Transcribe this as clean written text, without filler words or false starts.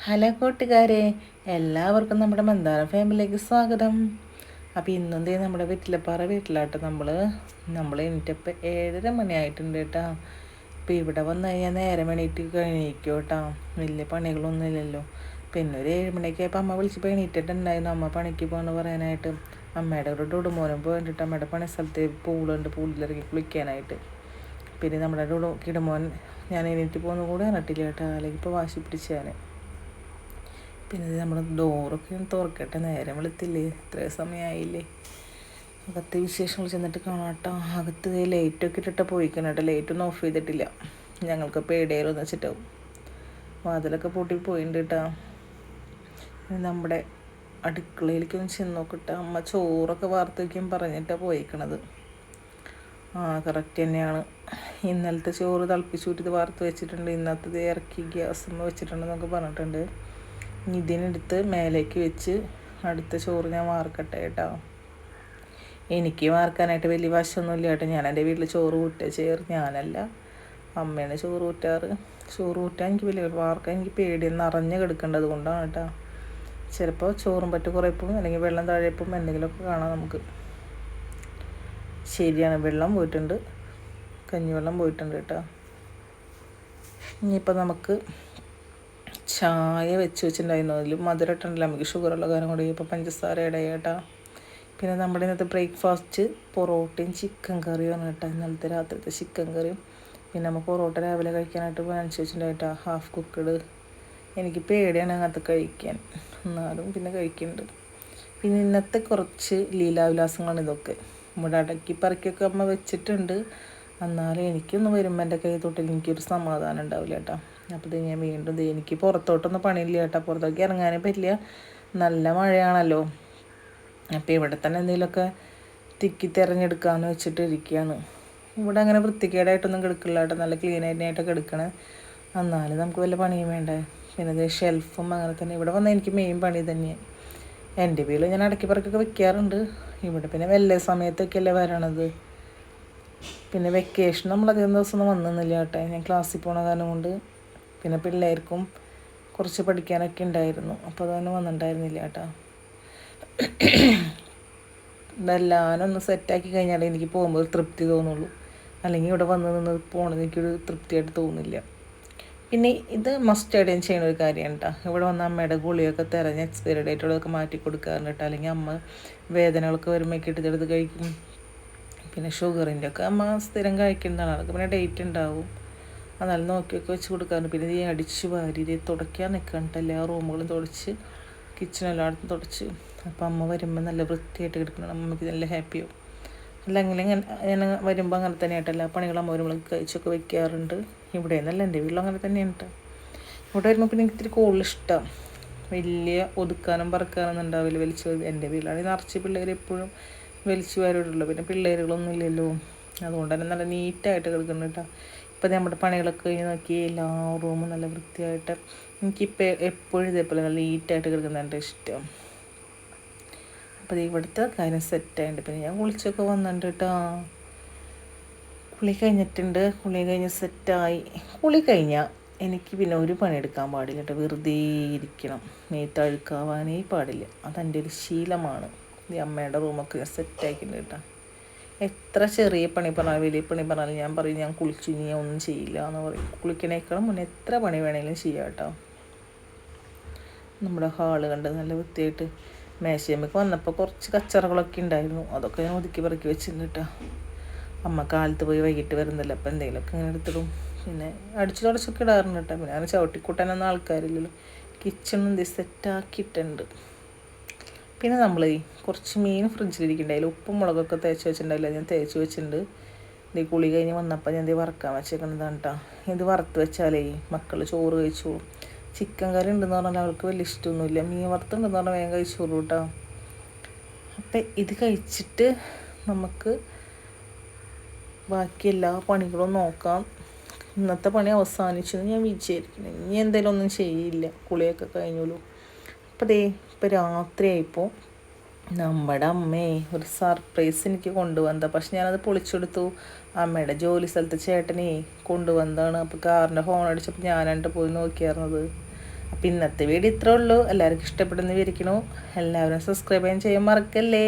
Hello കൂട്ടുകാരെ, എല്ലാവർക്കും നമ്മുടെ മന്ദാരം ഫാമിലിയിലേക്ക് സ്വാഗതം. അപ്പോൾ ഇന്നെന്തേ നമ്മുടെ വീട്ടിലാട്ടോ നമ്മൾ എണീറ്റപ്പോൾ 7:30 മണിയായിട്ടുണ്ട് കേട്ടോ. അപ്പോൾ ഇവിടെ വന്നു കഴിഞ്ഞാൽ നേരം എണീറ്റ് കഴിക്കും കേട്ടോ. വലിയ പണികളൊന്നും ഇല്ലല്ലോ. പിന്നെ ഒരു 7 മണിയൊക്കെ ആയപ്പോൾ അമ്മ വിളിച്ചപ്പോൾ എണീറ്റിട്ടുണ്ടായിരുന്നു അമ്മ പണിക്ക് പോകാമെന്ന് പറയാനായിട്ട്. അമ്മയുടെ ഒരു ഡുടുമോനും പോയിട്ട് അമ്മയുടെ പണി സ്ഥലത്ത് പൂളിലിറങ്ങി കുളിക്കാനായിട്ട്. പിന്നെ നമ്മുടെ കിടുമോൻ ഞാൻ എണീറ്റ് പോകുന്ന കൂടെ അറിഞ്ഞിട്ടില്ല കേട്ടോ. അല്ലെങ്കിൽ ഇപ്പോൾ വാശി പിടിച്ചാൽ. പിന്നെ നമ്മുടെ ഡോറൊക്കെ തുറക്കട്ടെ, നേരം വെളുത്തില്ലേ, ഇത്രയും സമയമായില്ലേ. അകത്ത് വിശേഷങ്ങൾ ചെന്നിട്ട് കാണാം കേട്ടോ. അകത്ത് ലൈറ്റൊക്കെ ഇട്ടിട്ട് പോയിക്കണം കേട്ടോ. ലൈറ്റൊന്നും ഓഫ് ചെയ്തിട്ടില്ല, ഞങ്ങൾക്ക് പേടിയായിരുന്നു വെച്ചിട്ടാവും. വാതിലൊക്കെ പൂട്ടി പോയിട്ടുണ്ട് കേട്ടോ. നമ്മുടെ അടുക്കളയിലേക്കൊന്ന് ചെന്ന് നോക്കട്ടെ. അമ്മ ചോറൊക്കെ വാർത്ത് വയ്ക്കാൻ പറഞ്ഞിട്ടാണ് പോയിക്കണത്. കറക്റ്റ് തന്നെയാണ്. ഇന്നലത്തെ ചോറ് തിളപ്പിച്ചൂറ്റിത് വാർത്ത് വെച്ചിട്ടുണ്ട്, ഇന്നത്തേത് ഇറക്കി ഗ്യാസ് വെച്ചിട്ടുണ്ടെന്നൊക്കെ പറഞ്ഞിട്ടുണ്ട്. ഇതിനെടുത്ത് മേലേക്ക് വെച്ച് അടുത്ത ചോറ് ഞാൻ വാർക്കട്ടെ കേട്ടോ. എനിക്ക് വാർക്കാനായിട്ട് വലിയ വശമൊന്നുമില്ല കേട്ടോ. ഞാൻ എൻ്റെ വീട്ടിൽ ചോറ് ഊറ്റുക ഞാനല്ല, അമ്മയാണ് ചോറ് ഊറ്റാറ്. ചോറ് ഊറ്റാൻ എനിക്ക് വലിയ വാർക്കാൻ എനിക്ക് പേടിയെന്ന് അറിഞ്ഞ് കിടക്കേണ്ടത് കൊണ്ടാണ് കേട്ടോ. ചിലപ്പോൾ ചോറും പറ്റ് കുറേപ്പും അല്ലെങ്കിൽ വെള്ളം താഴെപ്പും എന്തെങ്കിലുമൊക്കെ കാണാം നമുക്ക്. ശരിയാണ്, വെള്ളം പോയിട്ടുണ്ട്, കഞ്ഞിവെള്ളം പോയിട്ടുണ്ട് കേട്ടോ. ഇനിയിപ്പോൾ നമുക്ക് ചായ വെച്ചിട്ടുണ്ടായിരുന്നു. അതിൽ മധുരം ഇട്ടുണ്ടല്ലോ, നമുക്ക് ഷുഗറുള്ള കാര്യം കൂടി ഇപ്പോൾ പഞ്ചസാര ഇടയേട്ടാ. പിന്നെ നമ്മുടെ ഇന്നത്തെ ബ്രേക്ക്ഫാസ്റ്റ് പൊറോട്ടയും ചിക്കൻ കറിയാണ് കേട്ടോ. ഇന്നലത്തെ രാത്രിത്തെ ചിക്കൻ കറിയും. പിന്നെ നമ്മൾ പൊറോട്ട രാവിലെ കഴിക്കാനായിട്ട് വാങ്ങിച്ച് വെച്ചിട്ടുണ്ടായിട്ടാ, ഹാഫ് കുക്കഡ്. എനിക്ക് പേടിയാണ് അങ്ങനത്തെ കഴിക്കാൻ, എന്നാലും പിന്നെ കഴിക്കുന്നുണ്ട്. പിന്നെ ഇന്നത്തെ കുറച്ച് ലീലാവിലാസങ്ങളാണ് ഇതൊക്കെ. ഇവിടെ അടക്കി പറക്കിയൊക്കെ അമ്മ വെച്ചിട്ടുണ്ട്. എന്നാലും എനിക്കൊന്ന് വരുമ്പോൾ എൻ്റെ കൈ തൊട്ടിൽ എനിക്കൊരു സമാധാനം ഉണ്ടാവില്ല കേട്ടോ. അപ്പോൾ ഞാൻ വീണ്ടും എനിക്ക് പുറത്തോട്ടൊന്നും പണിയില്ല കേട്ടോ. പുറത്തേക്ക് ഇറങ്ങാനേ പറ്റില്ല, നല്ല മഴയാണല്ലോ. അപ്പോൾ ഇവിടെ തന്നെ എന്തെങ്കിലുമൊക്കെ തിക്കി തിരഞ്ഞെടുക്കാമെന്ന് വെച്ചിട്ട് ഇരിക്കുകയാണ്. ഇവിടെ അങ്ങനെ വൃത്തികേടായിട്ടൊന്നും കിടക്കില്ല കേട്ടോ, നല്ല ക്ലീൻ ആയിട്ടൊക്കെ എടുക്കണേ. എന്നാലും നമുക്ക് വല്ല പണിയും വേണ്ടേ. പിന്നെ ഇത് ഷെൽഫും അങ്ങനെ തന്നെ. ഇവിടെ വന്നാൽ എനിക്ക് മെയിൻ പണി തന്നെയാണ്. എൻ്റെ വീട്ടിൽ ഞാൻ അടക്കി പറക്കൊക്കെ വെക്കാറുണ്ട്. ഇവിടെ പിന്നെ വല്ല സമയത്തൊക്കെയല്ലേ വരണത്. പിന്നെ വെക്കേഷൻ നമ്മളധികം ദിവസമൊന്നും വന്നില്ല കേട്ടോ. ഞാൻ ക്ലാസ്സിൽ പോണ കാരണം കൊണ്ട്. പിന്നെ പിള്ളേർക്കും കുറച്ച് പഠിക്കാനൊക്കെ ഉണ്ടായിരുന്നു, അപ്പോൾ അതൊന്നും വന്നിട്ടുണ്ടായിരുന്നില്ല കേട്ടോ. ഇതെല്ലാം ഒന്ന് സെറ്റാക്കി കഴിഞ്ഞാലേ എനിക്ക് പോകുമ്പോൾ തൃപ്തി തോന്നുള്ളൂ. അല്ലെങ്കിൽ ഇവിടെ വന്ന് നിന്ന് പോകണമെന്ന് എനിക്കൊരു തൃപ്തിയായിട്ട് തോന്നില്ല. പിന്നെ ഇത് മസ്റ്റായിട്ട് ഞാൻ ചെയ്യുന്ന ഒരു കാര്യമാണ് കേട്ടോ. ഇവിടെ വന്ന് അമ്മയുടെ ഗുളിയൊക്കെ തിരഞ്ഞ് എക്സ്പയറി ഡേറ്റുകളൊക്കെ മാറ്റി കൊടുക്കാറുണ്ട് കേട്ടോ. അല്ലെങ്കിൽ അമ്മ വേദനകളൊക്കെ വരുമ്പോൾ എടുത്തെടുത്ത് കഴിക്കും. പിന്നെ ഷുഗറിൻ്റെ ഒക്കെ അമ്മ സ്ഥിരം കഴിക്കുന്നതാണ്, അതൊക്കെ പിന്നെ ഡേറ്റ് ഉണ്ടാവും. എന്നാലും നോക്കിയൊക്കെ വെച്ച് കൊടുക്കാറുണ്ട്. പിന്നെ ഈ അടിച്ച് വാരി തുടയ്ക്കാൻ നിൽക്കണ്ട, എല്ലാ റൂമുകളും തുടച്ച് കിച്ചണെല്ലായിടത്തും തുടച്ച്. അപ്പം അമ്മ വരുമ്പോൾ നല്ല വൃത്തിയായിട്ട് കിടക്കണം, അമ്മയ്ക്ക് നല്ല ഹാപ്പിയാവും. അല്ലെങ്കിൽ ഞാൻ വരുമ്പോൾ അങ്ങനെ തന്നെയായിട്ട് എല്ലാ പണികളും അമ്മ വരുമ്പോൾ കഴിച്ചൊക്കെ വെക്കാറുണ്ട്. ഇവിടെ നിന്നല്ല, എൻ്റെ വീട്ടിലും അങ്ങനെ തന്നെയാണ് കേട്ടോ. ഇവിടെ വരുമ്പോൾ പിന്നെ എനിക്ക് ഇത്തിരി കൂടുതൽ ഇഷ്ടം. വലിയ ഒതുക്കാനും പറക്കാനൊന്നും ഉണ്ടാവില്ല വലിച്ച്. എൻ്റെ വീട്ടിലാണെങ്കിൽ നിറച്ച് പിള്ളേർ എപ്പോഴും വലിച്ചു വാരിടുള്ളൂ. പിന്നെ പിള്ളേരുകളൊന്നും ഇല്ലല്ലോ, അതുകൊണ്ട് തന്നെ നല്ല നീറ്റായിട്ട് കിടക്കുന്നു കേട്ടോ. ഇപ്പം നമ്മുടെ പണികളൊക്കെ കഴിഞ്ഞ് നോക്കി എല്ലാ റൂമും നല്ല വൃത്തിയായിട്ട്. എനിക്കിപ്പോൾ എപ്പോഴും ഇതേപോലെ നല്ല നീറ്റായിട്ട് കിടക്കുന്നതാണ് ഇഷ്ടം. അപ്പോൾ ഇവിടുത്തെ കാര്യം സെറ്റായിട്ടുണ്ട്. പിന്നെ ഞാൻ കുളിച്ചൊക്കെ വന്നിട്ടുണ്ട് കേട്ടോ. കുളി കഴിഞ്ഞിട്ടുണ്ട്, കുളി കഴിഞ്ഞ് സെറ്റായി. കുളി കഴിഞ്ഞാൽ എനിക്ക് പിന്നെ ഒരു പണിയെടുക്കാൻ പാടില്ല കേട്ടോ. വെറുതെ ഇരിക്കണം, മേത്തഴുക്കാവാനേ പാടില്ല. അതെൻ്റെ ഒരു ശീലമാണ്. ഈ അമ്മയുടെ റൂമൊക്കെ സെറ്റാക്കിയിട്ടുണ്ട് കേട്ടോ. എത്ര ചെറിയ പണി പറഞ്ഞാലും വലിയ പണി പറഞ്ഞാലും ഞാൻ പറയും ഞാൻ കുളിച്ചു, ഇനി ഞാൻ ഒന്നും ചെയ്യില്ല എന്ന് പറയും. കുളിക്കണേക്കാളും മുന്നേ എത്ര പണി വേണമെങ്കിലും ചെയ്യാം കേട്ടോ. നമ്മുടെ ഹാള് കണ്ട് നല്ല വൃത്തിയായിട്ട്. മേശയമ്മക്ക് വന്നപ്പോൾ കുറച്ച് കച്ചറകളൊക്കെ ഉണ്ടായിരുന്നു, അതൊക്കെ ഞാൻ ഒതുക്കി പറക്കി വെച്ചിട്ടുണ്ട് കേട്ടോ. അമ്മ കാലത്ത് പോയി വൈകിട്ട് വരുന്നില്ല, അപ്പോൾ എന്തെങ്കിലുമൊക്കെ ഇങ്ങനെ എടുത്തിടും. പിന്നെ അടിച്ചു തുടച്ചൊക്കെ ഇടാറുണ്ട് കേട്ടോ. പിന്നെ അങ്ങനെ ചവിട്ടിക്കൂട്ടാനൊന്നും ആൾക്കാരില്ലല്ലോ. കിച്ചണും ഇത് സെറ്റാക്കിയിട്ടുണ്ട്. പിന്നെ നമ്മൾ കുറച്ച് മീൻ ഫ്രിഡ്ജിലിരിക്കുന്നുണ്ട്, അതിൽ ഉപ്പും മുളകൊക്കെ തേച്ച് വെച്ചിട്ടുണ്ടായില്ല, ഞാൻ തേച്ച് വെച്ചിട്ടുണ്ട്. ഇത് കുളി കഴിഞ്ഞ് വന്നപ്പോൾ ഞാൻ ഇത് വറക്കാൻ വെച്ചേക്കുന്നതാണ് കേട്ടോ. ഇത് വറുത്ത് വെച്ചാലേ മക്കൾ ചോറ് കഴിച്ചോളും. ചിക്കൻ കറി ഉണ്ടെന്ന് പറഞ്ഞാൽ അവൾക്ക് വലിയ ഇഷ്ടമൊന്നുമില്ല, മീൻ വറുത്തുണ്ടെന്ന് പറഞ്ഞാൽ വേഗം കഴിച്ചോളൂ കേട്ടോ. അപ്പം ഇത് കഴിച്ചിട്ട് നമുക്ക് ബാക്കി എല്ലാ പണികളും നോക്കാം. ഇന്നത്തെ പണി അവസാനിച്ചു ഞാൻ വിചാരിക്കുന്നു. ഇനി എന്തെങ്കിലും ഒന്നും ചെയ്യില്ല, കുളിയൊക്കെ കഴിഞ്ഞോളൂ. അപ്പോൾ ഇപ്പോൾ രാത്രിയായിപ്പോൾ നമ്മുടെ അമ്മയെ ഒരു സർപ്രൈസ് എനിക്ക് കൊണ്ടുവന്നതാണ്. പക്ഷെ ഞാനത് പൊളിച്ചെടുത്തു. അമ്മയുടെ ജോലി സ്ഥലത്ത് ചേട്ടനെ കൊണ്ടുവന്നതാണ്. അപ്പോൾ കാറിൻ്റെ ഹോൺ അടിച്ചപ്പോൾ ഞാനായിട്ട് പോയി നോക്കിയായിരുന്നത്. അപ്പോൾ ഇന്നത്തെ വീഡിയോ ഇത്രേ ഉള്ളൂ. എല്ലാവർക്കും ഇഷ്ടപ്പെടുന്ന വിചാരിക്കണു. എല്ലാവരും സബ്സ്ക്രൈബ് ചെയ്യാൻ മറക്കല്ലേ.